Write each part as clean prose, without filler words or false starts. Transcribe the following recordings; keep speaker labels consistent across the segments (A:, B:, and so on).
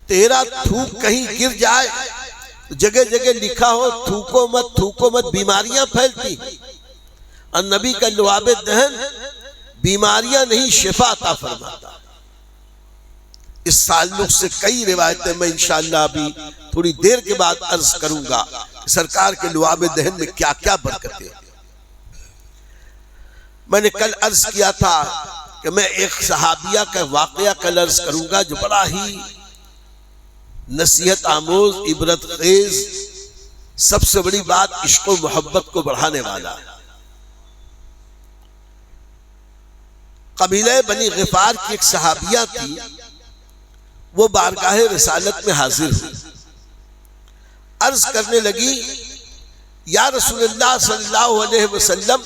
A: تیرا تھوک کہیں گر جائے جگہ جگہ لکھا ہو تھوکو مت بیماریاں پھیلتی، اور نبی کا لعاب دہن بیماریاں نہیں شفا عطا فرماتا۔ اس تعلق سے کئی روایتیں میں انشاءاللہ ابھی تھوڑی دیر کے بعد عرض کروں گا کہ سرکار کے لعاب دہن میں کیا کیا برکتیں۔ میں نے کل عرض کیا تھا کہ میں ایک صحابیہ کا واقعہ کل عرض کروں گا جو بڑا ہی نصیحت آموز، عبرت خیز، سب سے بڑی بات عشق و محبت کو بڑھانے والا ہے۔ قبیلہ بنی غفار کی ایک صحابیہ تھی، وہ بارگاہ رسالت میں حاضر ہوئی، عرض کرنے لگی یا رسول اللہ صلی اللہ علیہ وسلم،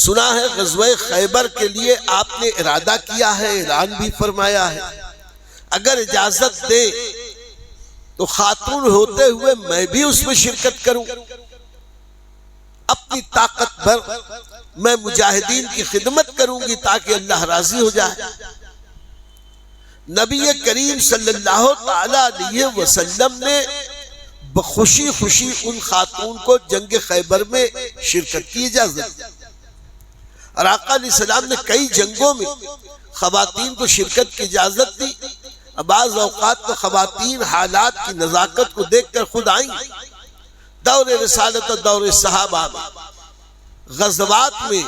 A: سنا ہے غزوہ خیبر کے لیے آپ نے ارادہ کیا ہے، اعلان بھی فرمایا ہے، اگر اجازت دے تو خاتون ہوتے ہوئے میں بھی اس میں شرکت کروں، اپنی طاقت بھر میں مجاہدین کی خدمت کروں گی تاکہ اللہ راضی ہو جائے۔ نبی کریم صلی اللہ تعالی علیہ وسلم نے بخوشی خوشی ان خاتون کو جنگ خیبر میں شرکت کی اجازت دی، اور آقا علیہ السلام نے کئی جنگوں میں خواتین کو شرکت کی اجازت دی۔ بعض اوقات تو خواتین حالات کی نزاکت کو دیکھ کر خود آئیں۔ دور رسالت اور دور صحابہ میں غزوات میں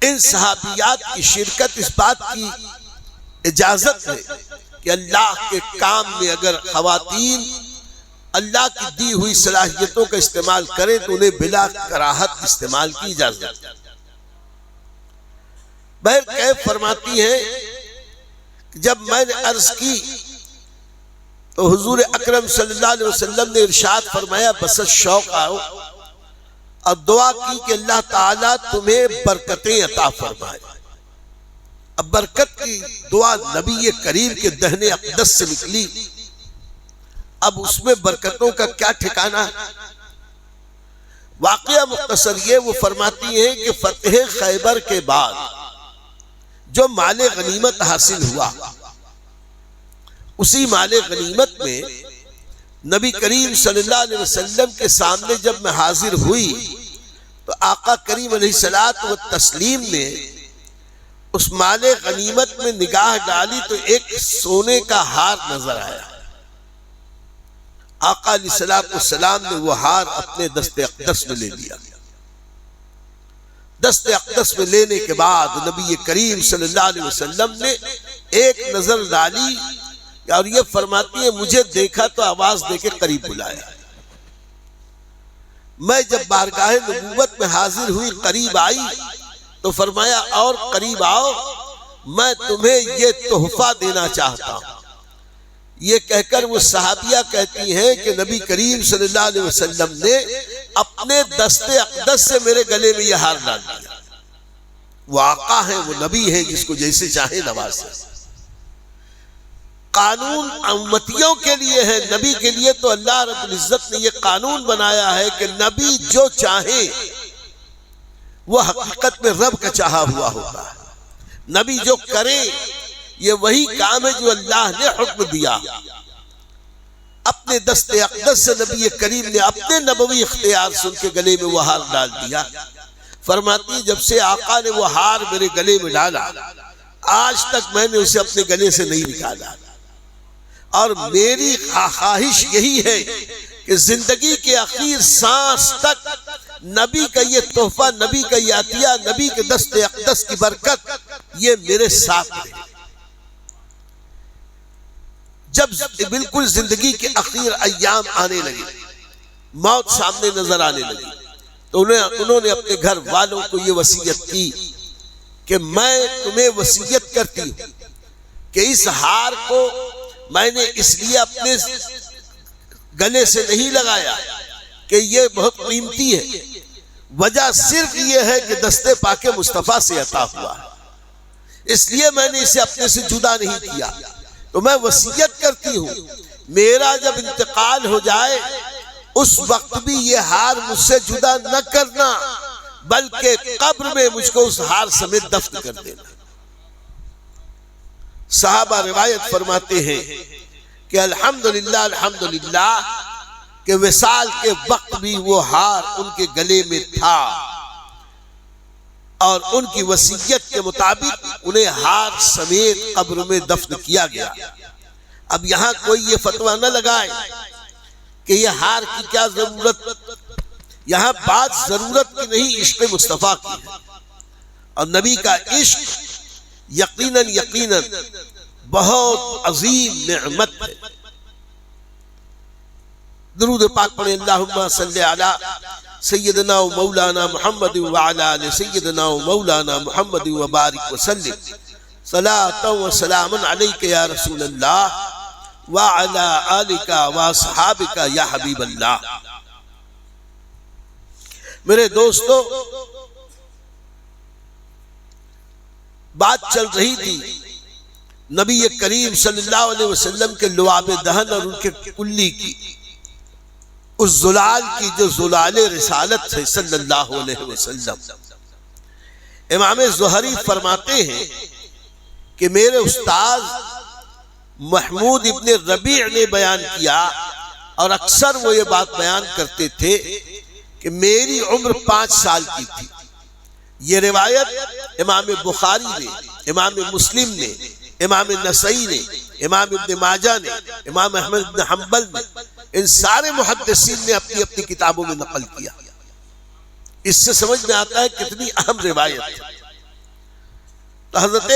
A: ان صحابیات کی شرکت اس بات کی اجازت ہے کہ اللہ کے کام میں اگر خواتین اللہ کی دی ہوئی صلاحیتوں کا استعمال کریں تو انہیں بلا کراہت استعمال کی اجازت ہے۔ بہرکیف فرماتی ہیں جب میں نے عرض کی تو حضور اکرم صلی اللہ علیہ وسلم نے ارشاد فرمایا بس شوق آؤ، اور دعا کی کہ اللہ تعالیٰ تمہیں برکتیں عطا فرمائے۔ اب برکت کی دعا نبی کریم کے دہن اقدس سے نکلی، اب اس میں برکتوں کا کیا ٹھکانہ ہے؟ واقعہ مختصر یہ، وہ فرماتی ہیں کہ فتح خیبر کے بعد جو مال غنیمت حاصل ہوا، اسی مال غنیمت میں نبی کریم صلی اللہ علیہ وسلم کے سامنے جب میں حاضر ہوئی تو آقا کریم علیہ الصلوۃ والتسلیم نے اس مال غنیمت میں نگاہ ڈالی تو ایک سونے کا ہار نظر آیا۔ آقا علیہ الصلوۃ والسلام نے وہ ہار اپنے دست اقدس میں لے لیا۔ دست اقدس میں لینے کے بعد نبی کریم صلی اللہ علیہ وسلم نے ایک نظر ڈالی اور یہ فرماتی ہے مجھے دیکھا تو آواز دے کے قریب بلایا۔ میں جب بارگاہ نبوت میں حاضر ہوئی، قریب آئی تو فرمایا اور قریب آؤ، میں تمہیں یہ تحفہ دینا چاہتا ہوں۔ یہ کہہ کر وہ صحابیہ کہتی ہیں کہ نبی کریم صلی اللہ علیہ وسلم نے اپنے دست اقدس سے میرے گلے میں یہ ہار ڈال دیا۔ وہ آقا ہیں، وہ نبی ہیں، جس کو جیسے چاہے نوازے۔ قانون امتیوں کے لیے ہے، نبی کے لیے تو اللہ رب العزت نے یہ قانون بنایا ہے کہ نبی جو چاہے وہ حقیقت میں رب کا چاہا ہوا ہوتا ہے۔ نبی جو کرے یہ وہی کام ہے جو اللہ نے حکم دیا۔ اپنے دست اقدس سے نبی کریم نے اپنے نبوی اختیار سے ان کے گلے میں وہ ہار ڈال دیا۔ فرماتی جب سے آقا نے وہ ہار میرے گلے میں ڈالا، آج تک میں نے اسے اپنے گلے سے نہیں نکالا، اور میری خواہش یہی ہے کہ زندگی کے آخر سانس تک نبی کا یہ تحفہ، نبی کا یہ عطیہ، نبی کے دست اقدس کی برکت یہ میرے ساتھ رہے۔ جب بالکل زندگی کے آخر ایام آنے لگے، موت سامنے نظر آنے لگی، تو انہوں نے اپنے گھر والوں کو یہ وصیت کی کہ میں تمہیں وصیت کرتی ہوں کہ اس ہار کو میں نے اس لیے اپنے گلے سے نہیں لگایا کہ یہ بہت قیمتی ہے، وجہ صرف یہ ہے کہ دست پاک مصطفیٰ سے عطا ہوا ہے، اس لیے میں نے اسے اپنے سے جدا نہیں کیا۔ تو میں وصیت کرتی ہوں میرا جب انتقال ہو جائے اس وقت بھی یہ ہار مجھ سے جدا نہ کرنا، بلکہ قبر میں مجھ کو اس ہار سمیت دفن کر دینا۔ صحابہ روایت فرماتے ہیں کہ الحمدللہ کہ وصال کے وقت بھی وہ ہار ان کے گلے میں تھا، اور ان کی وصیت کے مطابق انہیں ہار سمیت قبر میں دفن کیا گیا۔ اب یہاں کوئی یہ فتویٰ نہ لگائے کہ یہ ہار کی کیا ضرورت، یہاں بات ضرورت کی نہیں، عشق مصطفیٰ کی ہے، اور نبی کا عشق یقیناً بہت عظیم نعمت ہے۔ درود پاک پڑھیں، اللہم صلی علی سیدنا و مولانا محمد وعلی آل سیدنا و مولانا محمد وبارک وسلم، صلاۃ و سلام علیک یا رسول اللہ وعلی آلک واصحابک یا حبیب اللہ۔ میرے دوستو، بات چل رہی تھی نبی کریم صلی اللہ علیہ وسلم کے لعاب دہن اور ان کے کلی کی، اس زلال کی جو زلال رسالت ہے صلی اللہ علیہ وسلم۔ امام زہری فرماتے ہیں کہ میرے استاد محمود ابن ربیع نے بیان کیا، اور اکثر وہ یہ بات بیان کرتے تھے کہ میری عمر 5 سال کی تھی۔ یہ روایت امام بخاری نے، امام مسلم نے، امام نسائی نے، امام ابن ماجہ نے، امام احمد بن حنبل نے، ان سارے محدثین نے اپنی اپنی کتابوں میں نقل کیا۔ اس سے سمجھ میں آتا ہے کتنی اہم روایت ہے۔ تو حضرت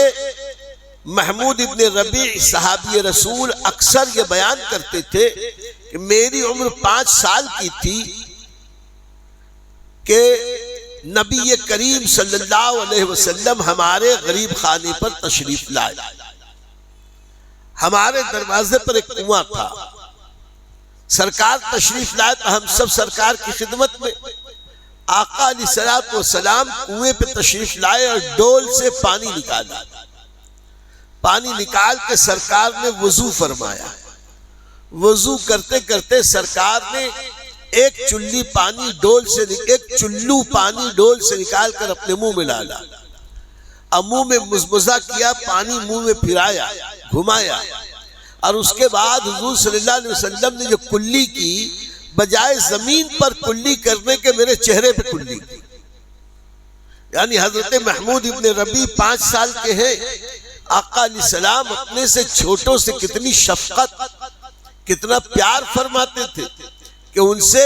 A: محمود ابن ربیع صحابی رسول اکثر یہ بیان کرتے تھے کہ میری عمر 5 سال کی تھی کہ نبی کریم صلی اللہ علیہ وسلم ہمارے غریب خانے پر تشریف لائے۔ ہمارے دروازے پر ایک کنواں تھا، سرکار تشریف لائے تو ہم سب سرکار کی خدمت میں۔ آقا علیہ الصلوۃ والسلام کنویں پہ تشریف لائے اور ڈول سے پانی نکالا۔ پانی نکال کے سرکار نے وضو فرمایا۔ وضو کرتے کرتے سرکار نے ایک چلو پانی ڈول سے نکال کر اپنے منہ میں ڈالا، اب منہ میں مزمزہ کیا، پانی منہ میں پھرایا، گھمایا، اور اس کے بعد حضور صلی اللہ علیہ وسلم نے جو کلی کی، بجائے زمین پر کلی کرنے کے میرے چہرے پہ کلی کی۔ یعنی حضرت محمود ابن ربیع 5 سال کے ہیں، آقا علیہ السلام اپنے سے چھوٹوں سے کتنی شفقت، کتنا پیار فرماتے تھے کہ ان سے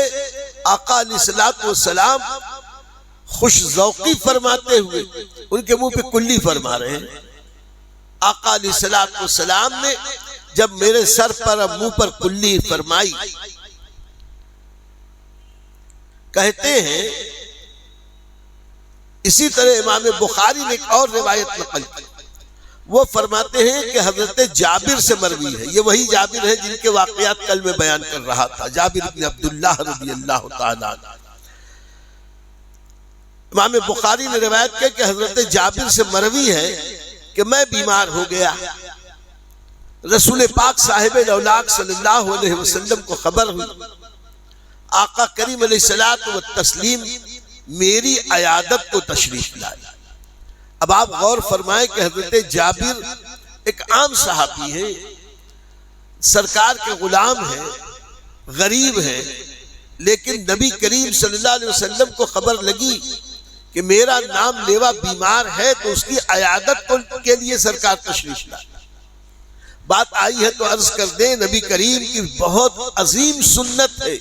A: آقا علیہ السلام خوش ذوقی فرماتے ہوئے ان کے منہ پہ کلی فرما رہے ہیں۔ آقا علیہ السلام نے جب میرے سر پر اور منہ پر کلی فرمائی، کہتے ہیں اسی طرح امام بخاری نے ایک اور روایت نقل کی، وہ فرماتے ہیں کہ حضرت جابر سے مروی ہے، یہ وہی جابر ہے جن کے واقعات کل میں بیان کر رہا تھا، جابر بن عبداللہ رضی اللہ تعالیٰ عنہ۔ امام بخاری نے روایت کی کہ حضرت جابر سے مروی ہے کہ میں بیمار ہو گیا، رسول پاک صاحب الاولاق صلی اللہ علیہ وسلم کو خبر ہوئی، آقا کریم علیہ الصلوۃ والتسلیم میری عیادت کو تشریف لائے۔ اب آپ غور فرمائیں کہ حضرت جابر ایک عام صحابی ہیں، سرکار کے غلام ہیں، غریب ہیں، لیکن نبی کریم صلی اللہ علیہ وسلم کو خبر لگی کہ میرا نام لیوا بیمار ہے، تو اس کی عیادت کے لیے سرکار تشریف لائے۔ بات آئی ہے تو عرض کر دیں، نبی کریم کی بہت عظیم سنت ہے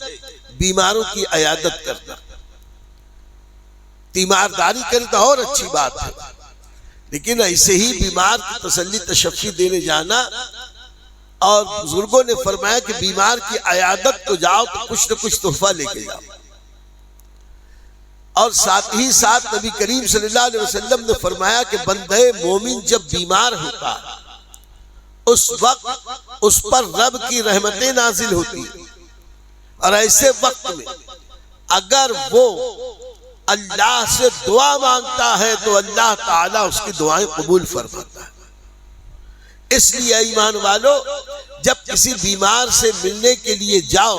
A: بیماروں کی عیادت کرنا، تیمارداری کرنا تو اور اچھی بات ہے، لیکن ایسے ہی بیمار کی تسلی تشفی دینے جانا، اور بزرگوں نے فرمایا کہ بیمار کی عیادت کو جاؤ تو کچھ نہ کچھ تحفہ لے کے جاؤ۔ اور ساتھ ہی ساتھ نبی کریم صلی اللہ علیہ وسلم نے فرمایا کہ بندہ مومن جب بیمار ہوتا ہے اس وقت اس پر رب کی رحمتیں نازل ہوتی ہیں، اور ایسے وقت میں اگر وہ اللہ سے دعا مانگتا ہے تو اللہ تعالیٰ اس کی دعائیں قبول فرماتا ہے۔ اس لیے ایمان والو، جب کسی بیمار سے ملنے کے لیے جاؤ،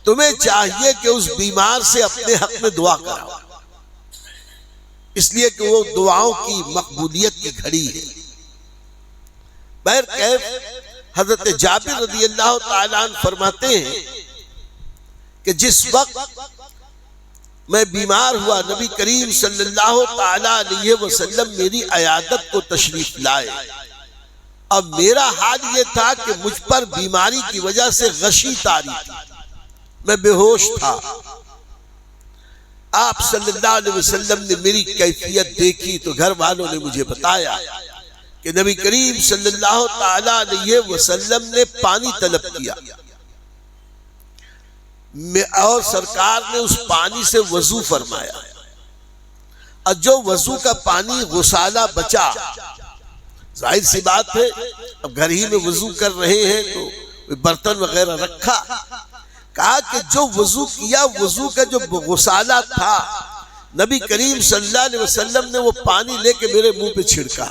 A: تمہیں چاہیے کہ اس بیمار سے اپنے حق میں دعا کراؤ، اس لیے کہ وہ دعاؤں کی مقبولیت کی گھڑی ہے۔ بہرکیف حضرت جابر رضی اللہ تعالیٰ عنہ فرماتے ہیں کہ جس وقت میں بیمار ہوا نبی کریم صلی اللہ تعالیٰ علیہ وسلم میری عیادت کو تشریف لائے، اب میرا حال یہ تھا کہ مجھ پر بیماری کی وجہ سے غشی طاری تھی، میں بے ہوش تھا۔ آپ صلی اللہ علیہ وسلم نے میری کیفیت دیکھی تو گھر والوں نے مجھے بتایا کہ نبی کریم صلی اللہ تعالیٰ علیہ وسلم نے پانی طلب کیا اور سرکار نے اس پانی سے وضو فرمایا، اور جو وضو کا پانی غسالہ بچا، ظاہر سی بات ہے اب گھر ہی میں وضو کر رہے ہیں تو برتن وغیرہ رکھا، کہا کہ جو وضو کیا وضو کا جو غسالہ تھا نبی کریم صلی اللہ علیہ وسلم نے وہ پانی لے کے میرے منہ پہ چھڑکا،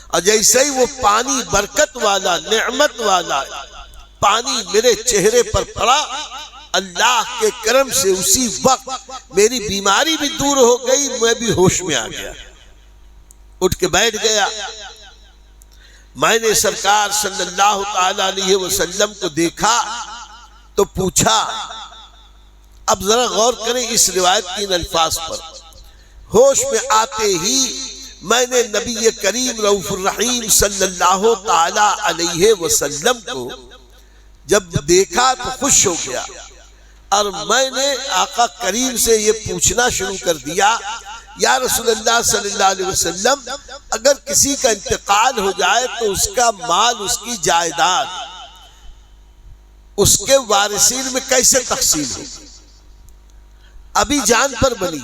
A: اور جیسے ہی وہ پانی برکت والا نعمت والا پانی میرے چہرے پر پڑا، اللہ کے کرم سے اسی وقت میری بیماری بھی دور ہو گئی، میں بھی ہوش میں آ گیا، اٹھ کے بیٹھ گیا۔ میں نے سرکار صلی اللہ تعالیٰ علیہ وسلم کو دیکھا تو پوچھا، اب ذرا غور کریں اس روایت کے ان الفاظ پر، ہوش میں آتے ہی میں نے نبی کریم رؤوف الرحیم صلی اللہ تعالیٰ علیہ وسلم کو جب دیکھا تو خوش ہو گیا، اور میں نے آقا کریم سے یہ پوچھنا شروع کر دیا، یا رسول اللہ صلی اللہ علیہ وسلم اگر کسی کا انتقال ہو جائے تو اس کا مال، اس کی جائیداد اس کے وارثین میں کیسے تقسیم ہو؟ ابھی جان پر بنی،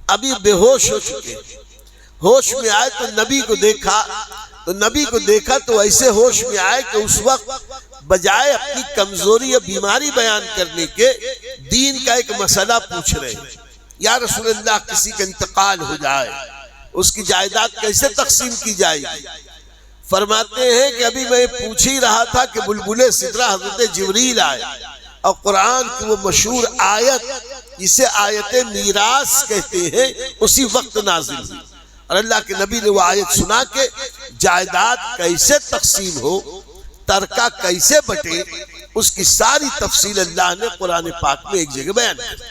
A: ابھی بے ہوش ہو چکے، ہوش میں آئے تو نبی کو دیکھا تو ایسے ہوش میں آئے کہ اس وقت بجائے اپنی کمزوری یا بیماری بیان کرنے کے دین کا ایک مسئلہ پوچھ رہے ہیں، یا رسول اللہ کسی کا انتقال ہو جائے اس کی جائیداد کیسے تقسیم کی جائے گی؟ فرماتے ہیں کہ ابھی میں پوچھ ہی رہا تھا کہ بلبل سدرہ حضرت جبریل آئے اور قرآن کی وہ مشہور آیت جسے آیت میراث کہتے ہیں اسی وقت نازل ہوئی، اور اللہ کے نبی نے وہ آیت سنا کہ جائیداد کیسے تقسیم ہو، ترکہ کیسے بٹے، اس کی ساری تفصیل اللہ نے قرآن پاک میں ایک جگہ بیان کی۔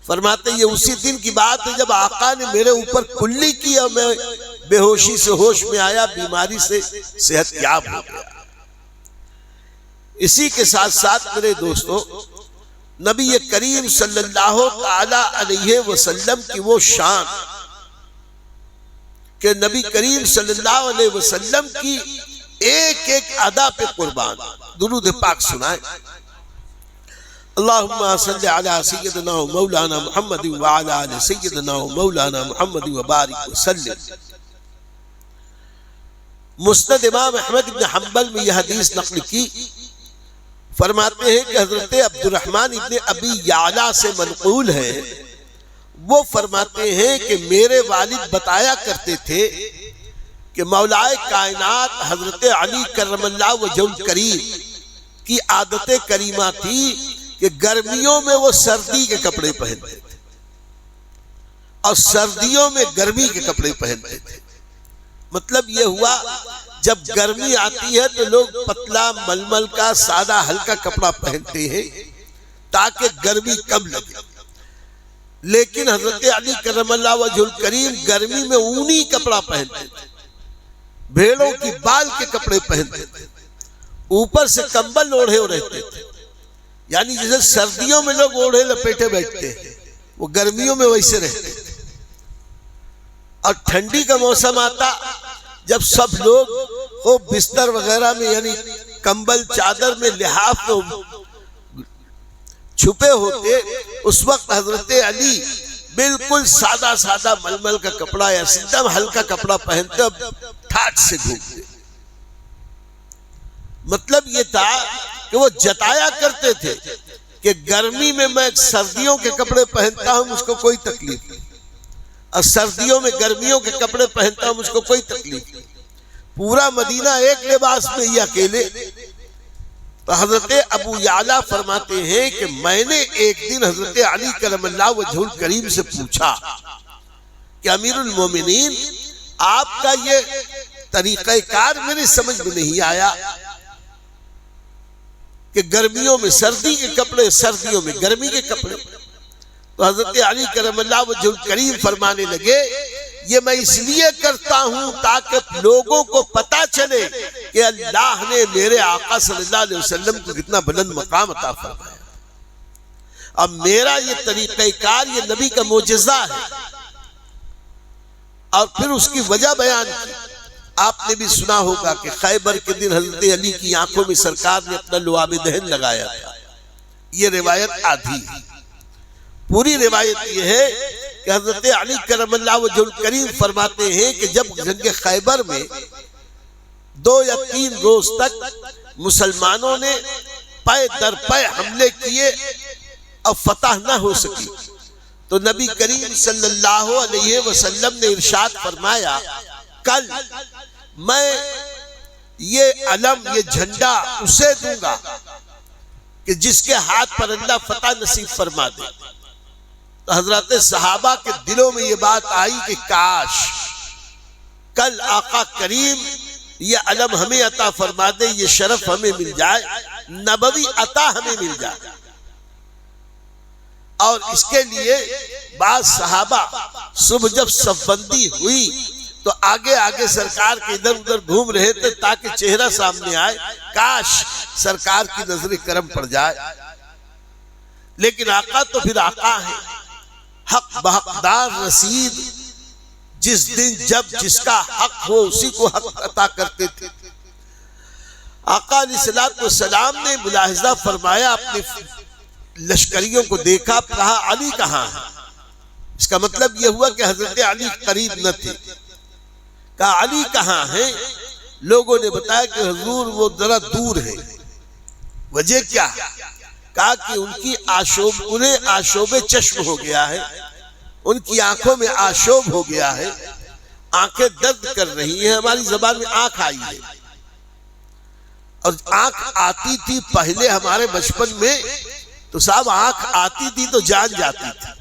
A: فرماتے ہیں یہ اسی دن کی بات ہے جب آقا نے میرے اوپر کلی کی اور میں بے ہوشی سے ہوش میں آیا، بیماری سے صحت یاب ہو گیا۔ اسی کے ساتھ ساتھ میرے دوستو، نبی کریم صلی اللہ تعالی علیہ وسلم کی وہ شان کہ نبی کریم صلی اللہ علیہ وسلم کی ایک ایک ادا پہ قربان۔ درود پاک سنائیں، اللہم صلی علی سیدنا و مولانا محمد وعلی آل سیدنا و مولانا محمد وبارک وسلم۔ مسند امام احمد بن حنبل میں یہ حدیث نقل کی، فرماتے ہیں کہ حضرت عبد الرحمن ابن ابی یعلا سے منقول ہے، وہ فرماتے ہیں کہ میرے والد بتایا کرتے تھے کہ مولائے کائنات حضرت علی کرم اللہ وجہ الکریم کی عادت کریمہ تھی کہ گرمیوں میں وہ سردی کے کپڑے پہنتے تھے اور سردیوں میں گرمی کے کپڑے پہنتے تھے۔ مطلب یہ ہوا جب گرمی آتی ہے تو لوگ پتلا ململ کا سادہ ہلکا کپڑا پہنتے ہیں تاکہ گرمی کم لگے، لیکن حضرت علی کرم اللہ وجہ الکریم گرمی میں اونی کپڑا پہنتے تھے، بھیڑوں کی بال کے کپڑے پہنتے تھے، اوپر سے کمبل اوڑھے رہتے تھے، یعنی جیسے سردیوں میں لوگ اوڑھے لپیٹے بیٹھتے ہیں وہ گرمیوں میں ویسے رہتے تھے۔ اور ٹھنڈی کا موسم آتا جب سب لوگ وہ بستر وغیرہ میں یعنی کمبل چادر میں لحاف میں چھپے ہوتے، اس وقت حضرت علی بالکل سادہ سادہ ململ کا کپڑا یا سیدھا ہلکا کپڑا پہنتے اور ٹھاٹ سے گھومتے۔ مطلب یہ تھا کہ وہ جتایا کرتے تھے کہ گرمی میں میں سردیوں کے کپڑے پہنتا ہوں مجھ کو کوئی تکلیف نہیں، اور سردیوں میں گرمیوں کے کپڑے پہنتا ہوں مجھ کو کوئی تکلیف نہیں۔ پورا مدینہ ایک لباس میں ہی اکیلے۔ تو حضرت ابو یعلا فرماتے ہیں کہ میں نے ایک دن حضرت علی کرم اللہ وجہ الکریم سے پوچھا کہ امیر المومنین آپ کا یہ طریقہ کار میری سمجھ میں نہیں آیا کہ گرمیوں میں سردی کے کپڑے، سردیوں میں گرمی کے کپڑے. تو حضرت علی کرم اللہ وجہ الکریم فرمانے لگے یہ میں اس لیے کرتا ہوں تاکہ لوگوں کو پتا چلے کہ اللہ نے میرے آقا صلی اللہ علیہ وسلم کو کتنا بلند مقام عطا فرمایا. اب میرا یہ طریقہ کار یہ نبی کا معجزہ ہے. اور پھر اس کی وجہ بیان کی. آپ نے بھی سنا ہوگا کہ خیبر کے دن حضرت علی کی آنکھوں میں سرکار نے اپنا لعاب دہن لگایا تھا. یہ روایت آدھی ہے. پوری روایت یہ ہے کہ حضرت علی کرم اللہ وجہ الکریم فرماتے ہیں کہ جب جنگ خیبر میں 2 یا 3 روز تک مسلمانوں نے پے در پے حملے کیے اب فتح نہ ہو سکی تو نبی کریم صلی اللہ علیہ وسلم نے ارشاد فرمایا کل میں یہ علم یہ جھنڈا اسے دوں گا کہ جس کے ہاتھ پر اللہ فتح نصیب فرما دے. تو حضرات صحابہ کے دلوں میں یہ بات آئی کہ کاش کل آقا کریم یہ علم ہمیں عطا فرما دے، یہ شرف ہمیں مل جائے، نبوی عطا ہمیں مل جائے. اور اس کے لیے بعض صحابہ صبح جب صف بندی ہوئی تو آگے آگے سرکار کے ادھر ادھر گھوم رہے تھے تاکہ چہرہ سامنے آئے، کاش سرکار کی نظر کرم پڑ جائے. لیکن آقا تو پھر آقا ہے، حق بحقدار رسید. جس دن جب جس کا حق ہو اسی کو حق عطا کرتے تھے. آقا علیہ السلام نے ملاحظہ فرمایا، اپنے لشکریوں کو دیکھا، کہا علی کہاں ہے؟ اس کا مطلب یہ ہوا کہ حضرت علی قریب نہ تھے. کہا علی کہاں ہیں؟ لوگوں نے بتایا کہ حضور وہ ذرا دور ہے. وجہ کیا؟ کہا کہ ان کی انہیں آشوب چشم ہو گیا ہے، ان کی آنکھوں میں آشوب ہو گیا ہے، آنکھیں درد کر رہی ہیں. ہماری زبان میں آنکھ آئی ہے، اور آنکھ آتی تھی پہلے ہمارے بچپن میں تو صاحب آنکھ آتی تھی تو جان جاتی تھی.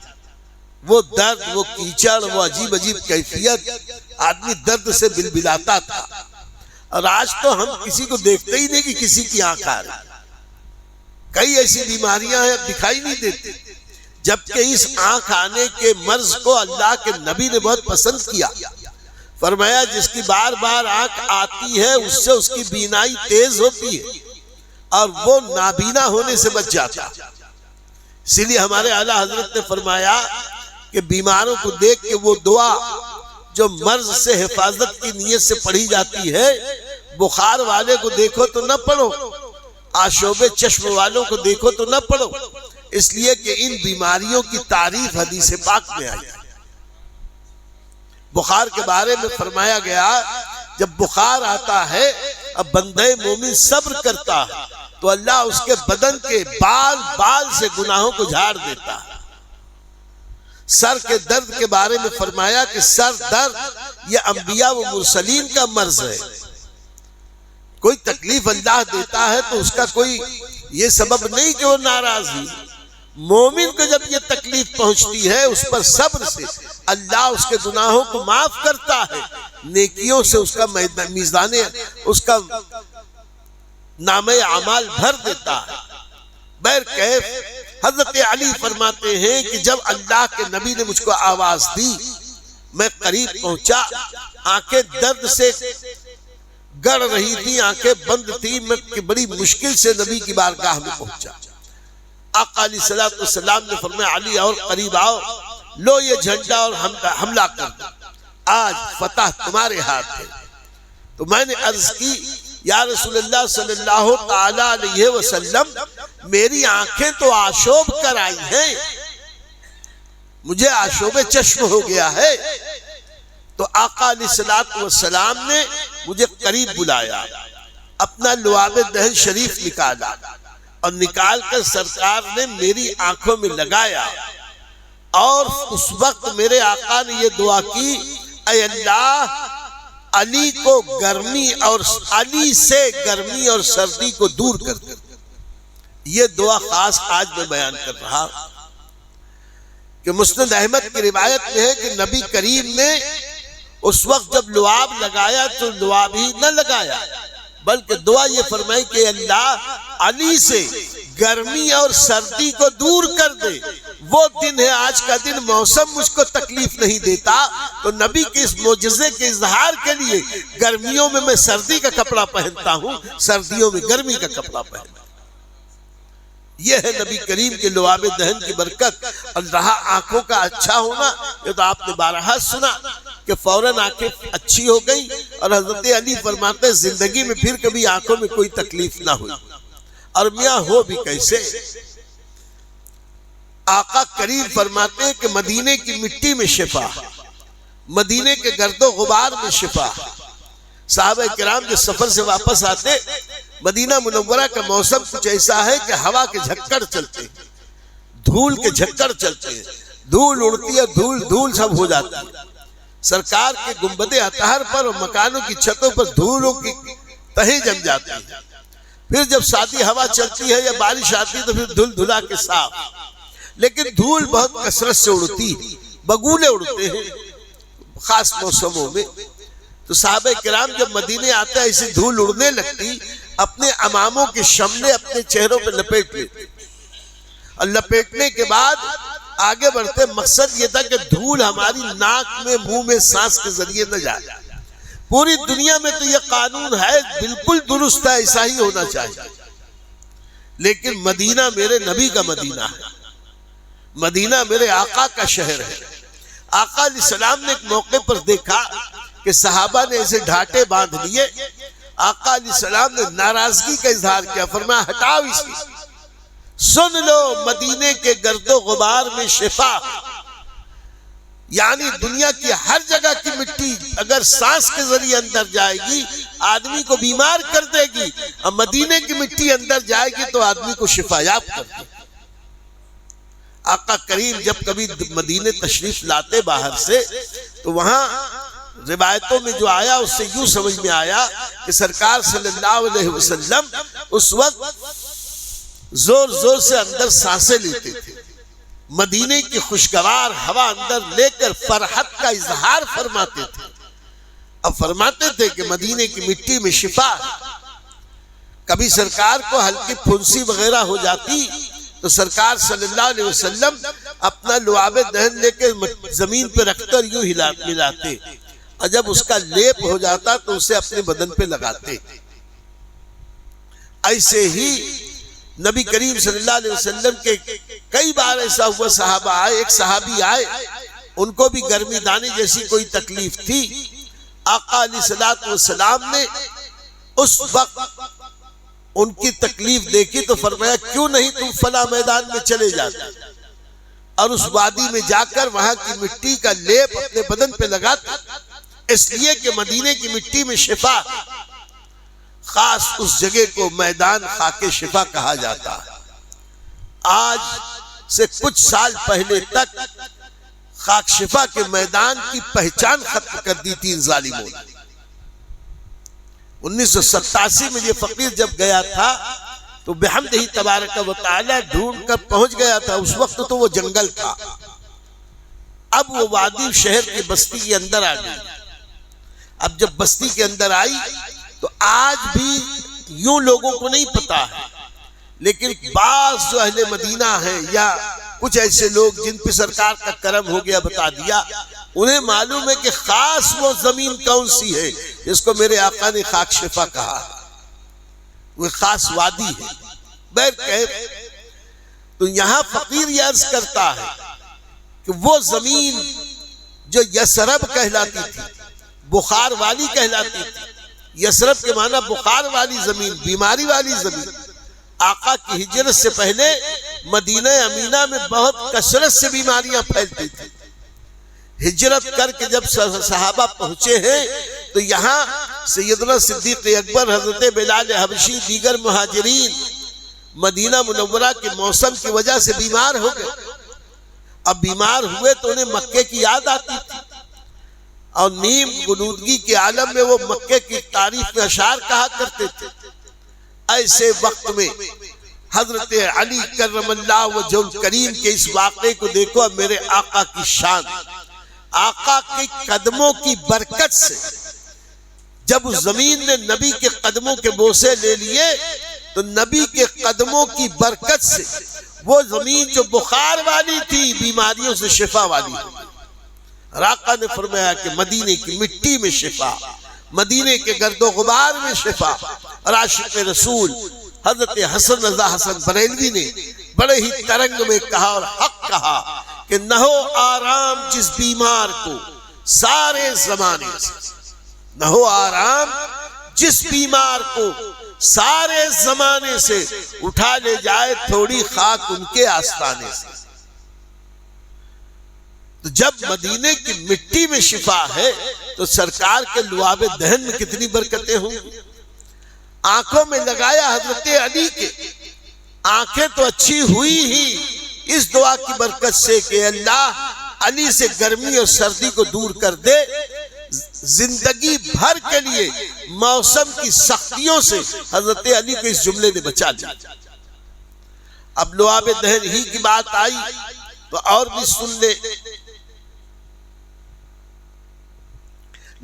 A: وہ درد، وہ کیچڑ، وہ عجیب عجیب کیفیت، آدمی درد سے بلبلاتا تھا. اور آج تو ہم کسی کو دیکھتے ہی نہیں کہ کسی کی آنکھ آ رہی. کئی ایسی بیماریاں ہیں دکھائی نہیں دیتی. جبکہ اس آنکھ آنے کے مرض کو اللہ کے نبی نے بہت پسند کیا. فرمایا جس کی بار بار آنکھ آتی ہے اس سے اس کی بینائی تیز ہوتی ہے اور وہ نابینا ہونے سے بچ جاتا. اسی لیے ہمارے اعلیٰ حضرت نے فرمایا کہ بیماروں کو دیکھ کے وہ دعا جو مرض سے حفاظت کی نیت سے پڑھی جاتی ہے، بخار والے کو دیکھو تو نہ پڑھو، آشوب چشم والوں کو دیکھو تو نہ پڑھو، اس لیے کہ ان بیماریوں کی تعریف حدیث پاک میں آئی. بخار کے بارے میں فرمایا گیا جب بخار آتا ہے اب بندہ مومن صبر کرتا ہے تو اللہ اس کے بدن کے بال بال سے گناہوں کو جھاڑ دیتا ہے. سر کے درد کے بارے میں فرمایا کہ سر درد یہ انبیاء و مرسلین کا مرض ہے. کوئی تکلیف اللہ دیتا ہے تو اس کا کوئی یہ سبب نہیں کہ وہ ناراض ہی. مومن کو جب یہ تکلیف پہنچتی ہے اس پر صبر سے اللہ اس کے گناہوں کو معاف کرتا ہے، نیکیوں سے اس کا میزان اس کا نامہ اعمال بھر دیتا ہے. بہرکیف حضرت علی فرماتے ہیں کہ جب اللہ کے نبی نے مجھ کو آواز دی میں قریب پہنچا، آنکھیں درد سے گڑ رہی تھی، آنکھیں بند تھی، میں بڑی مشکل سے نبی کی بارگاہ میں پہنچا. آقا علیہ السلام نے فرمایا علی اور قریب آؤ، لو یہ جھنڈا اور حملہ کر دو، آج فتح تمہارے ہاتھ ہے. تو میں نے عرض کی یا رسول اللہ صلی اللہ تعالی علیہ وسلم میری آنکھیں تو آشوب کر آئی ہیں، مجھے آشوب چشم ہو گیا ہے. تو آقا علیہ السلام نے مجھے قریب بلایا، اپنا لعاب دہن شریف نکالا اور نکال کر سرکار نے میری آنکھوں میں لگایا. اور اس وقت میرے آقا نے یہ دعا کی اے اللہ علی کو گرمی اور علی سے گرمی اور سردی کو دور کر دے. یہ دعا خاص آج میں بیان کر رہا کہ مسند احمد کی روایت میں ہے کہ نبی کریم نے اس وقت جب لعاب لگایا تو لعاب ہی نہ لگایا، بلکہ دعا یہ فرمائی کہ اللہ علی سے گرمی اور سردی کو دور کر دے، وہ دن ہے آج کا دن موسم مجھ کو تکلیف نہیں دیتا، تو نبی کے اس معجزے کے اظہار کے لیے گرمیوں میں سردی کا کپڑا پہنتا ہوں، سردیوں میں گرمی کا کپڑا پہنتا ہوں۔ یہ ہے نبی کریم کے لعاب دہن کی برکت۔ اور رہا آنکھوں کا اچھا ہونا، یہ تو آپ نے بارہا سنا کہ فوراً آنکھیں اچھی ہو گئی، اور حضرت علی فرماتے ہیں زندگی میں پھر کبھی آنکھوں میں کوئی تکلیف نہ ہوئی۔ اور میاں ہو بھی کیسے؟ آقا کریم فرماتے ہیں کہ مدینے کی مٹی میں شفا، مدینے کے گرد و غبار میں شفا۔ صحابہ کرام جو سفر سے واپس آتے، مدینہ منورہ کا موسم کچھ ایسا ہے کہ ہوا کے جھکڑ چلتے ہیں، دھول کے جھکڑ چلتے ہیں، دھول اڑتی ہے، دھول سب ہو جاتی ہے۔ سرکار کے گنبد اطہر پر اور مکانوں کی چھتوں پر دھولوں کی تہیں جم جاتی ہیں۔ پھر جب ساتھی ہوا چلتی ہے یا بارش آتی ہے تو پھر دھل دھلا کے صاف، لیکن دھول بہت کثرت سے اڑتی ہے، بگولے اڑتے ہیں خاص موسموں میں۔ تو صحابہ کرام جب مدینے آتے ہیں ایسی دھول اڑنے لگتی، اپنے اماموں کے شملے اپنے چہروں پہ لپیٹ لیتے، اور لپیٹنے کے بعد آگے بڑھتے۔ مقصد یہ تھا کہ دھول ہماری ناک میں منہ میں سانس کے ذریعے نہ جائے۔ پوری دنیا میں تو یہ قانون ہے، بالکل درست ہے، ایسا ہی ہونا چاہیے، لیکن مدینہ میرے نبی کا مدینہ ہے، مدینہ میرے آقا کا شہر ہے۔ آقا علیہ السلام نے ایک موقع پر دیکھا کہ صحابہ نے ایسے ڈھاٹے باندھ لیے، آقا علیہ السلام نے ناراضگی کا اظہار کیا، فرمایا ہٹاؤ اسے، سن لو مدینے کے گرد و غبار میں شفا۔ یعنی دنیا کی ہر جگہ کی مٹی اگر سانس کے ذریعے اندر جائے گی آدمی کو بیمار کر دے گی، اور مدینے کی مٹی اندر جائے گی تو آدمی کو شفا یاب کر دے گی۔ آقا کریم جب کبھی مدینے تشریف لاتے باہر سے، تو وہاں روایتوں میں جو آیا اس سے یوں سمجھ میں آیا کہ سرکار صلی اللہ علیہ وسلم اس وقت زور زور سے اندر سانسیں لیتے تھے، مدینے کی خوشگوار ہوا اندر لے کر فرحت کا اظہار فرماتے تھے، اب فرماتے تھے کہ مدینے کی مٹی میں شفا ہے۔ کبھی سرکار کو ہلکی پھنسی وغیرہ ہو جاتی تو سرکار صلی اللہ علیہ وسلم اپنا لعاب دہن لے کے زمین پہ رکھ کر یوں ملاتے، اور جب اس کا لیپ ہو جاتا تو اسے اپنے بدن پہ لگاتے۔ ایسے ہی نبی کریم صلی اللہ علیہ وسلم کے کئی بار ایسا ہوا، صحابہ آئے، ایک صحابی آئے، ان کو بھی گرمی دانے جیسی کوئی تکلیف تھی۔ آقا علیہ السلام نے اس وقت ان کی تکلیف دیکھی تو فرمایا کیوں نہیں تم فلاں میدان میں چلے جاتے اور اس وادی میں جا کر وہاں کی مٹی کا لیپ اپنے بدن پہ لگاتے، اس لیے کہ مدینے کی مٹی میں شفا، خاص اس جگہ کو میدان خاک شفا کہا جاتا ہے۔ آج سے کچھ سال پہلے تک خاک شفا کے میدان کی پہچان ختم کر دی تھی ان ظالموں نے۔ 1987 میں یہ فقیر جب گیا تھا تو بحمدہ تبارک و تعالی ڈھونڈ کر پہنچ گیا تھا، اس وقت تو وہ جنگل تھا، اب وہ وادی شہر کی بستی کے اندر آ گئی۔ اب جب بستی کے اندر آئی تو آج بھی یوں لوگوں کو نہیں پتا ہے، لیکن بعض جو اہل مدینہ ہیں یا کچھ ایسے لوگ جن پہ سرکار کا کرم ہو گیا بتا دیا، انہیں معلوم ہے کہ خاص وہ زمین کون سی ہے جس کو میرے آقا نے خاک شفا کہا ہے، وہ خاص وادی ہے۔ بہرکیف تو یہاں فقیر یہ عرض کرتا ہے کہ وہ زمین جو یثرب کہلاتی تھی، بخار والی کہلاتی تھی، یثرب کے معنی بخار والی زمین، بیماری والی زمین، آقا کی ہجرت سے پہلے مدینہ امینہ میں بہت کثرت سے بیماریاں پھیلتی تھی۔ ہجرت کر کے جب صحابہ پہنچے ہیں تو یہاں سیدنا صدیق اکبر، حضرت بلال حبشی، دیگر مہاجرین مدینہ منورہ کے موسم کی وجہ سے بیمار ہو گئے۔ اب بیمار ہوئے تو انہیں مکے کی یاد آتی تھی، اور نیم غنودگی کے عالم میں وہ مکے کی تعریف میں اشعار کہا کرتے تھے۔ ایسے وقت میں حضرت علی کرم اللہ وجہ الکریم کے اس واقعے کو دیکھو، اب میرے آقا کی شان، آقا کے قدموں کی برکت سے جب اس زمین نے نبی کے قدموں کے بوسے لے لیے تو نبی کے قدموں کی برکت سے وہ زمین جو بخار والی تھی بیماریوں سے شفا والی ہوئی۔ آقا نے فرمایا کہ مدینے کی مٹی میں شفا، مدینے کے گرد و غبار میں شفا۔ اور عاشق رسول حضرت حسن رضا حسن بریلوی نے بڑے ہی ترنگ میں کہا اور حق کہا کہ نہ ہو آرام جس بیمار کو سارے زمانے سے، نہ ہو آرام جس بیمار کو سارے زمانے سے، اٹھا لے جائے تھوڑی خاک ان کے آستانے سے۔ تو جب مدینے کی مٹی میں شفا ہے تو سرکار کے لعاب دہن میں کتنی برکتیں ہوں گی۔ آنکھوں میں لگایا حضرت علی کے، آنکھیں تو اچھی ہوئی ہی اس دعا کی برکت سے کہ اللہ علی سے گرمی اور سردی کو دور کر دے، زندگی بھر کے لیے موسم کی سختیوں سے حضرت علی کو اس جملے نے بچا لیا۔ اب لعاب دہن ہی کی بات آئی تو اور بھی سن لے۔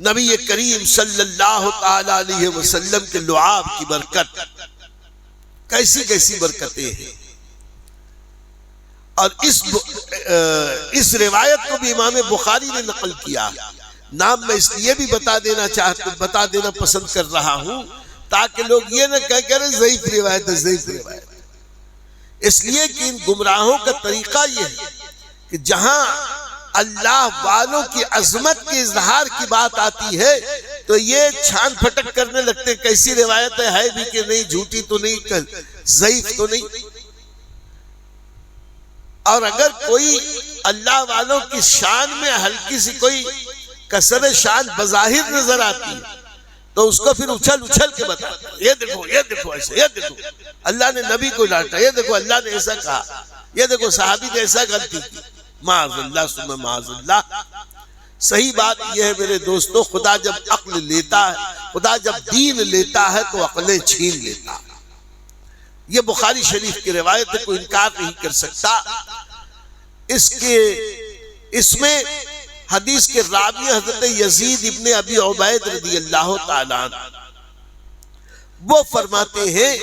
A: نبی کریم صلی اللہ تعالی علیہ وسلم کے لعاب کی برکت کیسی کیسی برکتیں ہیں، اور اس روایت کو بھی امام بخاری نے نقل کیا۔ نام میں اس لیے بھی بتا دینا پسند کر رہا ہوں تاکہ لوگ یہ نہ کہہ کریں ضعیف روایت ہے، ضعیف روایت۔ اس لیے کہ ان گمراہوں کا طریقہ یہ ہے کہ جہاں اللہ والوں کی عظمت کے اظہار کی بات آتی ہے تو یہ چھان پھٹک کرنے لگتے ہیں، کیسی روایت ہے بھی کہ نہیں، جھوٹی تو نہیں، ضعیف تو نہیں۔ اور اگر کوئی اللہ والوں کی شان میں ہلکی سی کوئی کسر شان بظاہر نظر آتی ہے تو اس کو پھر اچھل کے بتاتا ہے، یہ دیکھو ایسے، یہ دیکھو اللہ نے نبی کو ڈانٹا، یہ دیکھو اللہ نے ایسا کہا، یہ دیکھو صحابی نے ایسا غلطی کی، معاذ اللہ ثم معاذ اللہ۔ صحیح بات یہ ہے میرے دوستو، خدا جب عقل لیتا ہے، خدا جب دین لیتا ہے تو عقلیں چھین لیتا ہے۔ یہ بخاری شریف کی روایت ہے، کوئی انکار نہیں کر سکتا۔ اس میں حدیث کے راوی حضرت یزید ابن ابی عبید رضی اللہ تعالیٰ عنہ وہ فرماتے ہیں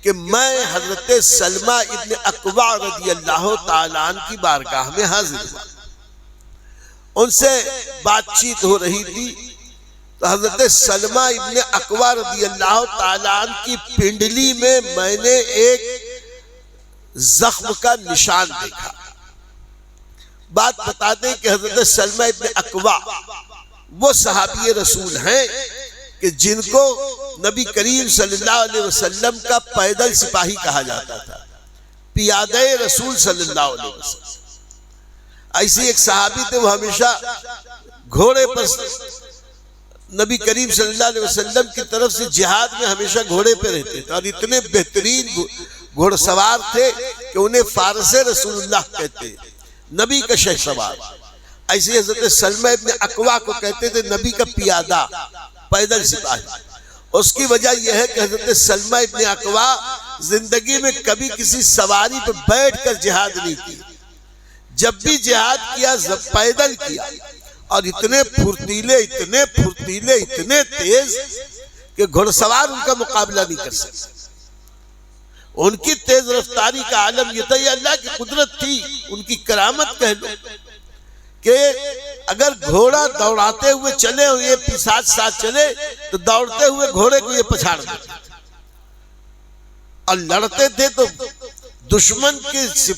A: کہ میں حضرت سلمہ ابن اکوع رضی اللہ تعالیٰ عنہ کی بارگاہ میں حاضر ہوا، ان سے بات چیت ہو رہی تھی تو حضرت سلمہ ابن اکوع رضی اللہ تعالیٰ عنہ کی پنڈلی میں میں نے ایک زخم کا نشان دیکھا۔ بات بتاتے ہیں کہ حضرت سلمہ ابن اکوع وہ صحابی رسول ہیں کہ جن کو نبی کریم صلی اللہ علیہ وسلم کا پیدل سپاہی کہا جاتا تھا، پیادہ رسول صلی اللہ علیہ وسلم۔ ایسی ایک صحابی تھے، وہ ہمیشہ گھوڑے پر نبی کریم صلی اللہ علیہ وسلم کی طرف سے جہاد میں ہمیشہ گھوڑے پہ رہتے تھے، اور اتنے بہترین گھوڑ سوار تھے کہ انہیں فارس رسول اللہ کہتے ہیں، نبی کا شہ سوار۔ ایسے حضرت سلمہ ابن اکوع کو کہتے تھے نبی کا پیادہ، پیدل سپاہی۔ اس کی وجہ یہ ہے کہ حضرت سلمہ ابن اکوع زندگی میں کبھی کسی سواری پر بیٹھ کر جہاد نہیں کیا، جب بھی جہاد کیا پیدل کیا، اور اتنے پھرتیلے اتنے تیز کہ گھڑ سوار ان کا مقابلہ نہیں کر سکتے۔ ان کی تیز رفتاری کا عالم یہ تھا، یہ اللہ کی قدرت تھی، ان کی کرامت کہہ لو کہ اگر گھوڑا دوڑاتے ہوئے چلے اور یہ ساتھ چلے تو دوڑتے ہوئے گھوڑے کو یہ پچھاڑ دیتے اور لڑتے تھے تو دشمن کی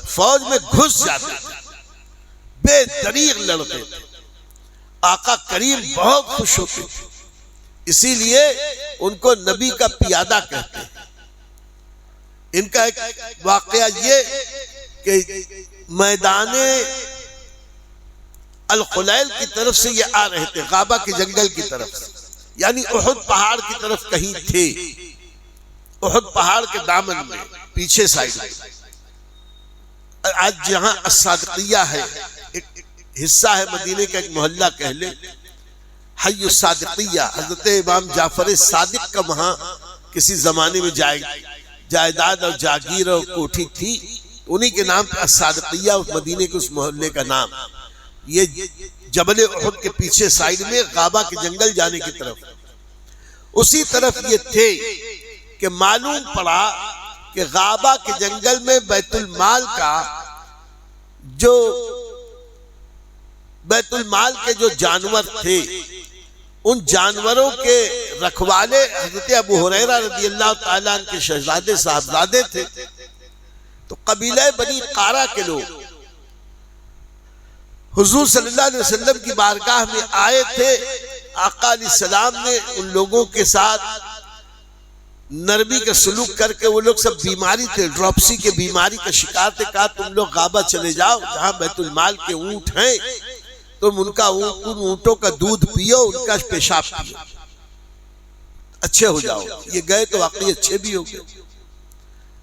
A: فوج میں گھس جاتے تھے، بے دریغ لڑتے تھے۔ آقا کریم بہت خوش ہوتے تھے، اسی لیے ان کو نبی کا پیادہ کہتے ہیں۔ ان کا ایک واقعہ یہ کہ میدان الخلیل کی طرف سے یہ آ رہے تھے، غابہ کے جنگل کی طرف سے، یعنی احد پہاڑ کی طرف کہیں تھے، احد پہاڑ کے دامن میں پیچھے سائڈ۔ آج جہاں الصادقیہ ہے، ایک حصہ ہے مدینے کا، ایک محلہ کہہ لیں، حی الصادقیہ، حضرت امام جعفر صادق کا وہاں کسی زمانے میں جائیداد اور جاگیر اور کوٹھی تھی، انہی کے نام پہ الصادقیہ مدینے کے اس محلے کا نام۔ یہ جبل احد کے پیچھے سائیڈ میں غابہ کے جنگل جانے کی طرف، اسی طرف یہ تھے کہ معلوم پڑا کہ غابہ کے جنگل میں بیت المال کے جو جانور تھے، ان جانوروں کے رکھوالے حضرت ابو ہریرہ رضی اللہ تعالیٰ عنہ کے شہزادے صاحبزادے تھے۔ تو قبیلہ بنی قارہ کے لوگ حضور صلی اللہ علیہ وسلم کی بارگاہ میں آئے تھے۔ آقا علیہ السلام نے ان لوگوں کے ساتھ نرمی کا سلوک کر کے، وہ لوگ سب بیماری تھے، ڈراپسی کے بیماری کا شکار تھے، کہا تم لوگ غابہ چلے جاؤ، جہاں بیت المال کے اونٹ ہیں تم ان اونٹوں کا دودھ پیو، ان کا پیشاب پیو، اچھے ہو جاؤ۔ یہ گئے تو واقعی اچھے بھی ہو گئے۔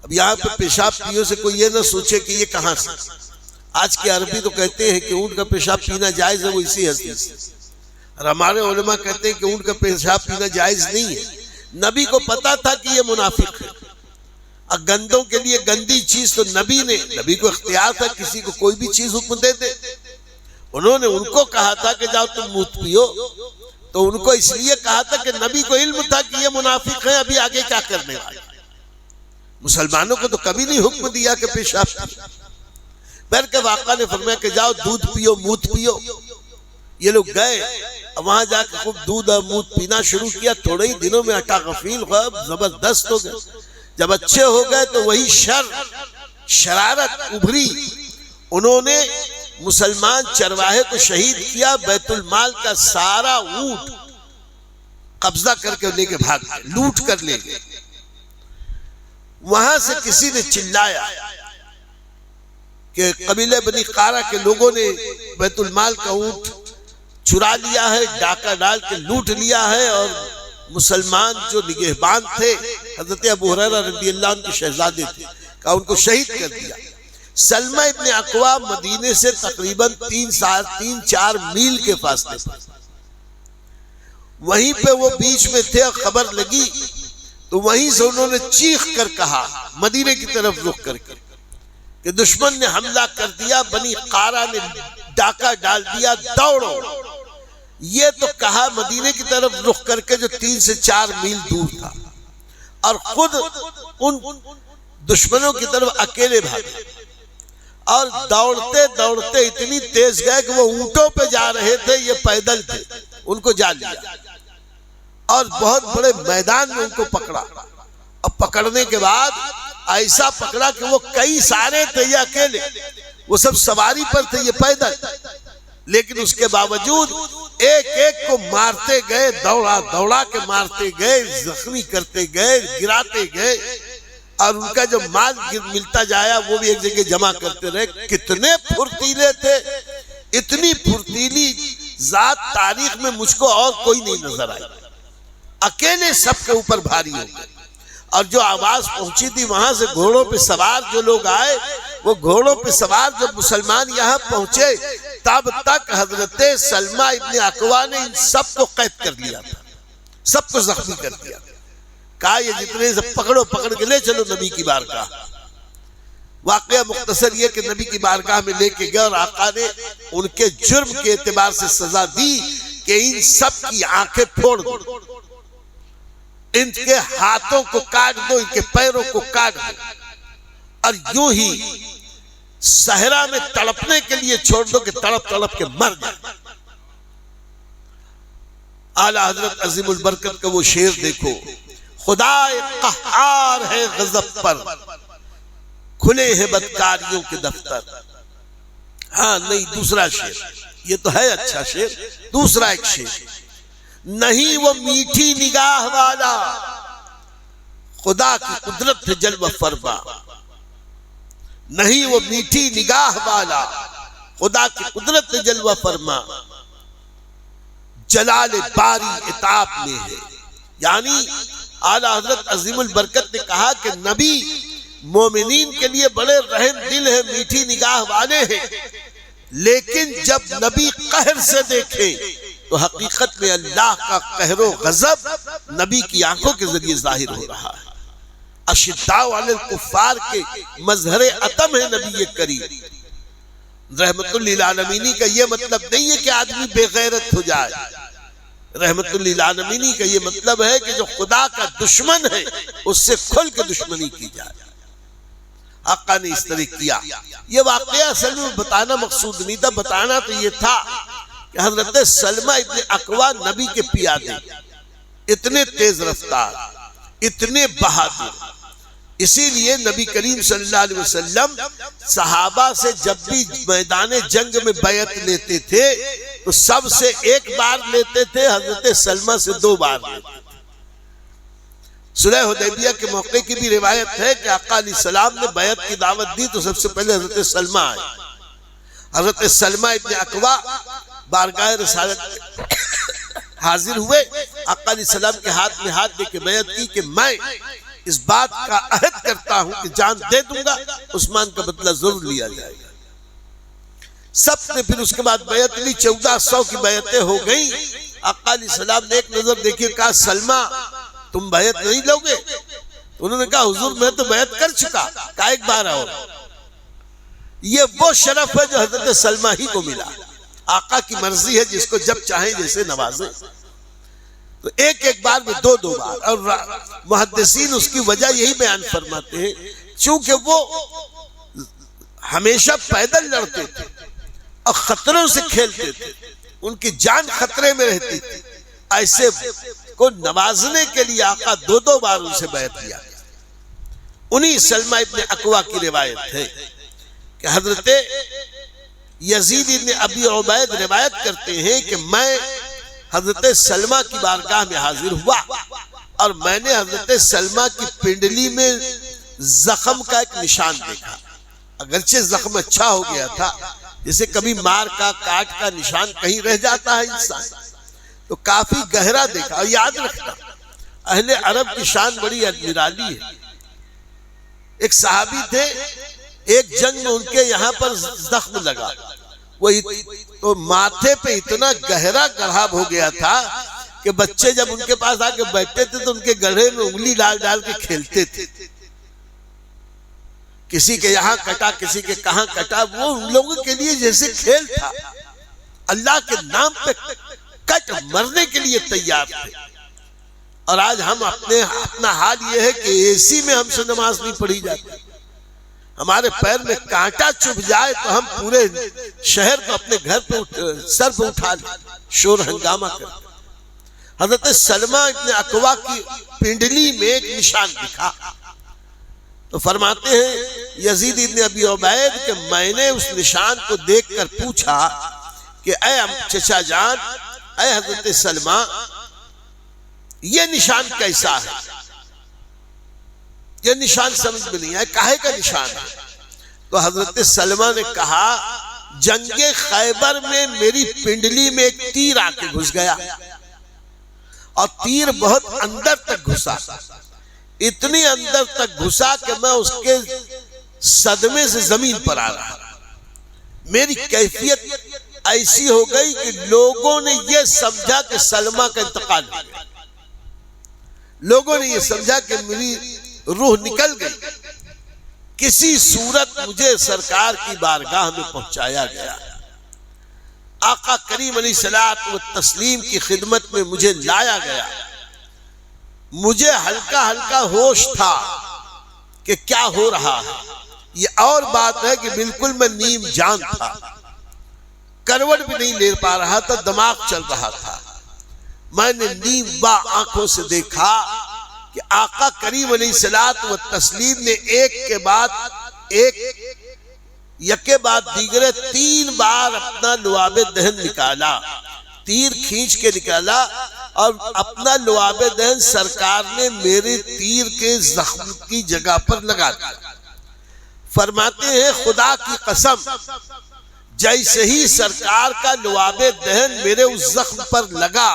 A: اب یہاں پہ پیشاب پیو سے کوئی یہ نہ سوچے کہ یہ کہاں سے، آج کے عربی تو کہتے ہیں کہ اونٹ کا پیشاب پینا جائز ہے، وہ اسی حدیث سے، اور ہمارے علماء کہتے ہیں کہ اونٹ کا پیشاب پینا جائز نہیں ہے۔ نبی کو پتا تھا کہ یہ منافق ہے، اور گندوں کے لیے گندی چیز تو نبی کو اختیار تھا، کسی کو کوئی بھی چیز حکم دے دے۔ انہوں نے ان کو کہا تھا کہ جاؤ تم موت پیو، تو ان کو اس لیے کہا تھا کہ نبی کو علم تھا کہ یہ منافق ہیں، ابھی آگے کیا کرنے والے۔ مسلمانوں کو تو کبھی نہیں حکم دیا کہ پیشاب پیو۔ پھر کے واقعہ نے فرمایا کہ جاؤ دودھ پیو، موت پیو۔ یہ لوگ گئے، وہاں جا کے خوب دودھ اور موت پینا شروع کیا۔ تھوڑے ہی دنوں میں اٹا غفیل خواب زبردست ہو گئے۔ جب اچھے ہو گئے تو وہی شرارت ابھری، انہوں نے مسلمان چرواہے کو شہید کیا، بیت المال کا سارا اونٹ قبضہ کر کے لے کے بھاگ گئے، لوٹ کر لے گئے۔ وہاں سے کسی نے چلایا کہ قبیلہ بنی قارہ کے لوگوں نے بیت المال کا اونٹ چرا لیا ہے، ڈاکہ ڈال کے لوٹ لیا ہے، اور مسلمان جو نگہبان تھے حضرت ابو ہریرہ رضی اللہ عنہ کے شہزادے تھے، کہا ان کو شہید کر دیا۔ سلمہ ابن اکوع مدینے سے تقریباً 3-4 میل کے فاصلے پر، وہیں پہ وہ بیچ میں تھے، اور خبر لگی تو وہیں سے انہوں نے چیخ کر کہا، مدینے کی طرف رخ کر کے، کہ دشمن نے حملہ کر دیا، بنی قارہ نے ڈاکہ ڈال دیا، دوڑو۔ یہ تو کہا مدینے کی طرف رخ کر کے جو 3 سے 4 میل دور تھا، اور خود ان دشمنوں کی طرف اکیلے بھاگے، اور دوڑتے دوڑتے اتنی تیز گئے کہ وہ اونٹوں پہ جا رہے تھے، یہ پیدل تھے، ان کو جا لیا، اور بہت بڑے میدان میں ان کو پکڑا۔ اب پکڑنے کے بعد ایسا پکڑا کہ وہ کئی سارے تھے، یہ اکیلے، وہ سب سواری پر تھے، یہ پیدل، لیکن اس کے باوجود ایک ایک کو مارتے گئے، دوڑا کے مارتے گئے، زخمی کرتے گئے، گراتے گئے، اور ان کا جو مال ملتا جایا وہ بھی ایک جگہ جمع کرتے رہے۔ کتنے پھرتیلے تھے، اتنی پھرتیلی ذات تاریخ میں مجھ کو اور کوئی نہیں نظر آئی۔ اکیلے سب کے اوپر بھاری ہو گئے، اور جو آواز پہنچی تھی وہاں سے گھوڑوں پہ سوار جو لوگ آئے، وہ گھوڑوں پہ سوار جب مسلمان یہاں پہنچے، تب تک حضرت سلمہ ابن اکوع نے ان سب کو قید کر لیا تھا، سب کو زخمی کر دیا۔ کہا یہ جتنے سے پکڑو، پکڑ کے لے چلو نبی کی بارگاہ۔ واقعہ مختصر یہ کہ نبی کی بارگاہ میں لے کے گئے، اور آقا نے ان کے جرم کے اعتبار سے سزا دی کہ ان سب کی آنکھیں پھوڑ دو، ان کے ہاتھوں کو کاٹ دو، ان کے پیروں کو کاٹ دو، اور یوں ہی صحرا میں تڑپنے کے لیے چھوڑ دو کہ تڑپ تڑپ کے مر جائے۔ اعلیٰ حضرت عظیم البرکت کا وہ شعر دیکھو، خدا قہار ہے غضب پر، کھلے ہیں بدکاریوں کے دفتر۔ ہاں نہیں، دوسرا شعر، یہ تو ہے اچھا شعر، دوسرا ایک شعر، نہیں وہ میٹھی نگاہ والا، خدا کی قدرت ہے جلوہ فرما، نہیں وہ میٹھی نگاہ والا، خدا کی قدرت ہے جلوہ فرما، جلال باری عتاب میں ہے۔ یعنی اعلیٰ حضرت عظیم البرکت نے کہا کہ نبی مومنین کے لیے بڑے رحم دل ہیں، میٹھی نگاہ والے ہیں، لیکن جب نبی قہر سے دیکھے تو حقیقت میں اللہ کا قہر و غضب نبی کی آنکھوں کے ذریعے ظاہر ہو رہا ہے۔ اشداء علی الکفار کے مظہر عتم ہے نبی کریم، رحمت للعالمین کا یہ مطلب نہیں ہے کہ آدمی بے غیرت ہو جائے، رحمت للعالمین کا یہ مطلب ہے کہ جو خدا کا دشمن ہے اس سے کھل کے دشمنی کی جائے۔ آقا نے اس طرح کیا۔ یہ واقعہ اصل میں بتانا مقصود نہیں تھا، بتانا تو یہ تھا کہ حضرت سلمہ ابن اکوع نبی کے پیادے، اتنے تیز رفتار، اتنے بہادر، اسی لیے نبی کریم صلی اللہ علیہ وسلم صحابہ سے جب بھی میدان جنگ میں بیعت لیتے تھے تو سب سے ایک بار لیتے تھے، حضرت سلمہ سے 2 بار لیتے تھے۔ صلح حدیبیہ کے موقع کی بھی روایت ہے کہ آقا علیہ السلام نے بیعت کی دعوت دی تو سب سے پہلے حضرت سلمہ آئے۔ حضرت سلمہ ابن اکوع بارگاہ رسالت حاضر ہوئے، آقا علیہ السلام کے ہاتھ میں ہاتھ دے کے بیعت کی کہ میں اس بات کا عہد کرتا ہوں کہ جان دے دوں گا، عثمان کا بدلہ ضرور لیا جائے گا۔ سب نے پھر اس کے بعد بیعت لی، 1400 کی بیعتیں ہو گئیں۔ آقا علیہ السلام نے ایک نظر دیکھی، کہا سلمہ تم بیعت نہیں لو گے؟ انہوں نے کہا حضور میں تو بیعت کر چکا، کہا ایک بار اور۔ یہ وہ شرف ہے جو حضرت سلمہ ہی کو ملا۔ آقا کی مرضی ہے جس کو جب چاہیں جیسے نوازیں، تو ایک ایک بار میں 2 بار۔ اور محدثین اس کی وجہ یہی بیان فرماتے ہیں چونکہ وہ ہمیشہ پیدل لڑتے تھے اور خطروں سے کھیلتے تھے، ان کی جان خطرے میں رہتی تھی، ایسے کو نوازنے کے لیے آقا 2 بار ان سے بیعت لیا۔ انہی سلمہ ابن اکوع کی روایت ہے کہ حضرت یزید ابن ابی عبید روایت کرتے ہیں کہ میں حضرت سلمہ کی بارگاہ میں حاضر ہوا اور میں نے حضرت سلمہ کی پنڈلی میں زخم کا ایک نشان دیکھا۔ اگرچہ زخم اچھا ہو گیا تھا، جیسے کبھی مار کا کاٹ کا نشان کہیں رہ جاتا ہے انسان، تو کافی گہرا دیکھا۔ اور یاد رکھنا اہل عرب کی شان بڑی ادمرالی ہے۔ ایک صحابی تھے، ایک جنگ میں ان کے یہاں پر زخم لگا، وہ تو ماتھے پہ اتنا گہرا گڑھاب ہو گیا تھا کہ بچے جب ان کے پاس آ کے بیٹھتے تھے تو ان کے گڑھے میں انگلی ڈال ڈال کے کھیلتے تھے۔ کسی کے یہاں کٹا، کسی کے کہاں کٹا، وہ ان لوگوں کے لیے جیسے کھیل تھا۔ اللہ کے نام پہ کٹ مرنے کے لیے تیار تھے۔ اور آج ہم اپنا حال یہ ہے کہ اے سی میں ہم سے نماز نہیں پڑھی جاتی، ہمارے پیر میں کانٹا چبھ جائے تو ہم پورے شہر کو اپنے گھر پہ سر پہ اٹھا لیں، شور ہنگامہ کرتے۔ حضرت سلمہ ابن اکوع کی پنڈلی میں ایک نشان دکھا تو فرماتے ہیں یزید ابن ابی عبید کہ میں نے اس نشان کو دیکھ کر پوچھا کہ اے چچا جان، اے حضرت سلمہ، یہ نشان کیسا ہے؟ یہ نشان سمجھ میں نہیں آیا، کاہے کا نشان ہے؟ تو حضرت سلمہ نے کہا جنگ خیبر میں میری پنڈلی میں ایک تیر آ کے گھس گیا، اور تیر بہت اندر تک گھسا، اتنی اندر تک گھسا کہ میں اس کے صدمے سے زمین پر آ رہا۔ میری کیفیت ایسی ہو گئی کہ لوگوں نے یہ سمجھا کہ سلمہ کا انتقال ہو گیا، لوگوں نے یہ سمجھا کہ میری روح نکل گئی۔ کسی صورت مجھے سرکار کی بارگاہ میں پہنچایا گیا، آقا کریم علیہ الصلوۃ والتسلیم کی خدمت میں مجھے لایا گیا۔ مجھے ہلکا ہلکا ہوش تھا کہ کیا ہو رہا ہے، یہ اور بات ہے کہ بالکل میں نیم جان تھا، کروٹ بھی نہیں لے پا رہا تھا، دماغ چل رہا تھا۔ میں نے نیم با آنکھوں سے دیکھا کہ آقا کریم علیہ الصلوۃ والتسلیم نے ایک کے بعد دیگرے 3 بار اپنا لعاب دہن نکالا، تیر کھینچ کے نکالا، اور اپنا لعاب دہن سرکار نے میرے تیر کے زخم کی جگہ پر لگا دیا۔ فرماتے ہیں خدا کی قسم، جیسے ہی سرکار کا لعاب دہن میرے اس زخم پر لگا،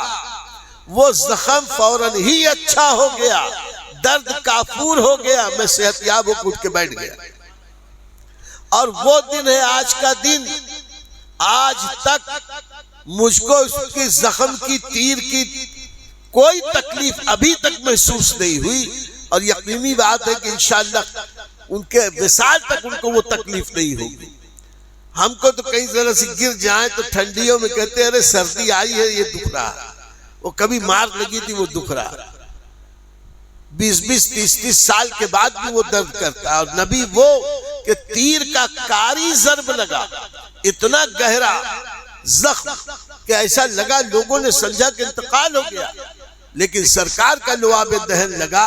A: وہ زخم فوراً ہی اچھا ہو گیا، درد کافور ہو گیا، میں صحت یاب ہو کے اٹھ کے بیٹھ گیا۔ اور وہ دن ہے آج کا دن، آج تک مجھ کو اس کی زخم کی تیر کی کوئی تکلیف ابھی تک محسوس نہیں ہوئی، اور یقینی بات ہے کہ انشاءاللہ ان کے وصال تک ان کو وہ تکلیف نہیں ہوگی۔ ہم کو تو کئی ذرا سی گر جائیں تو ٹھنڈیوں میں کہتے ہیں ارے سردی آئی ہے یہ دکھ رہا، وہ کبھی مار لگی تھی وہ دکھ رہا، 20-20 30-30 سال کے بعد بھی وہ درد کرتا ہے۔ اور نبی وہ کہ تیر کا کاری ضرب لگا، اتنا گہرا زخم کہ ایسا لگا لوگوں نے سمجھا کہ انتقال ہو گیا، لیکن سرکار کا لعاب دہن لگا،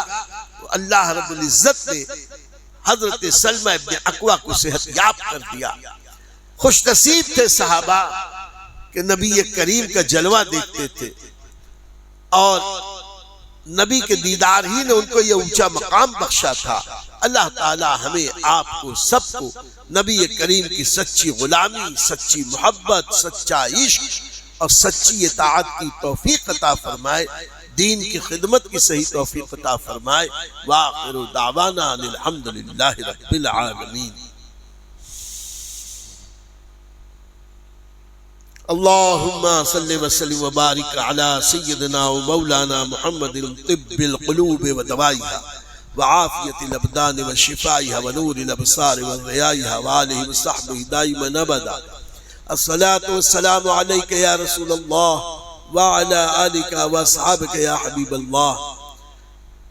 A: اللہ رب العزت نے حضرت سلمہ ابن اکوع کو صحت یاب کر دیا۔ خوش نصیب تھے صحابہ کہ نبی کریم کا جلوہ دیکھتے تھے، اور نبی کے دیدار ہی نے ان کو یہ اونچا مقام بخشا تھا۔ اللہ تعالی ہمیں آپ کو سب کو نبی کریم کی سچی غلامی، سچی محبت، سچا عشق اور سچی اطاعت کی توفیق عطا فرمائے، دین کی خدمت کی صحیح توفیق عطا فرمائے۔ وآخر دعوانا الحمدللہ رب العالمین۔ اللہم صلی وسلم وبارک علی سیدنا و مولانا محمد طب القلوب و دوائیہا وعافیت الابدان و شفائیہا ونور الابصار و ضیائیہا وآلہ و صحبہ دائما ابدا۔ الصلاة والسلام علیک یا رسول اللہ وعلى آلك واصحابك يا حبيب الله۔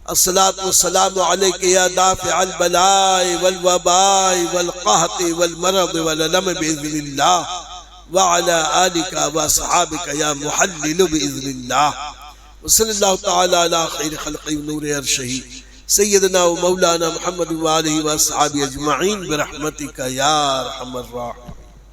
A: الصلاة والسلام عليك يا دافع البلاء والوباء والقهط والمرض والألم بإذن الله، وعلى آلك واصحابك يا محلل بإذن الله۔ وصلى الله تعالى على خير خلقه ونور عرشه سيدنا ومولانا محمد وآله وأصحابه أجمعين برحمتك يا أرحم الراحمين۔